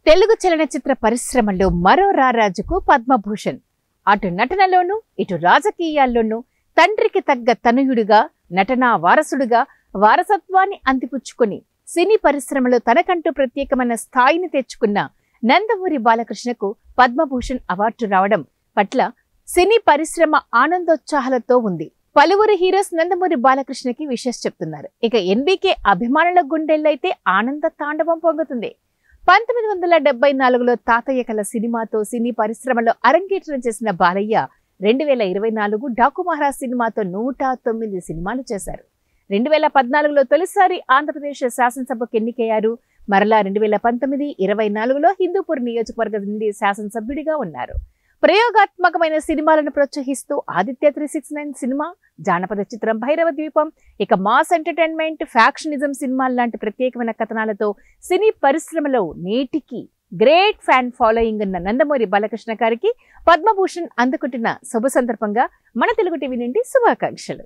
తెలుగు చలనచిత్ర పరిశ్రమలో మరో రారాజుకు పద్మభూషణ్. అటు నటనలోనూ ఇటు రాజకీయాల్లోనూ తండ్రికి తగ్గ తనయుడిగా, నటనా వారసుడిగా వారసత్వాన్ని అందిపుచ్చుకొని సినీ పరిశ్రమలో తనకంటూ ప్రత్యేకమైన స్థాయిని తెచ్చుకున్న నందమూరి బాలకృష్ణకు పద్మభూషణ్ అవార్డు రావడం పట్ల సినీ పరిశ్రమ ఆనందోత్సాహాలతో ఉంది. పలువురు హీరోస్ నందమూరి బాలకృష్ణకి విషెస్ చెప్తున్నారు. ఇక ఎన్బీకే అభిమానుల గుండెల్లో ఆనంద తాండవం పొంగుతుంది. 1974లో తాతయ్య కల సినిమాతో సినీ పరిశ్రమలో అరంగేట్రం చేసిన బాలయ్య 2024 డాకు మహారాజ్ సినిమాతో 109 సినిమాలు చేశారు. 2014లో తొలిసారి ఆంధ్రప్రదేశ్ శాసనసభకు ఎన్నికయ్యారు. మరలా 2019, 24లో హిందూపూర్ నియోజకవర్గం నుండి శాసనసభ్యుడిగా ఉన్నారు. ప్రయోగాత్మకమైన సినిమాలను ప్రోత్సహిస్తూ ఆదిత్య 369 సినిమా, జానపద చిత్రం భైరవ ద్వీపం, ఇక మాస్ ఎంటర్టైన్మెంట్, ఫ్యాక్షనిజం సినిమాల లాంటి ప్రత్యేకమైన కథనాలతో సినీ పరిశ్రమలో నేటికి గ్రేట్ ఫ్యాన్ ఫాలోయింగ్ ఉన్న నందమూరి బాలకృష్ణ గారికి పద్మభూషణ్ అందుకుంటున్న శుభ సందర్భంగా మన తెలుగు టీవీ నుండి శుభాకాంక్షలు.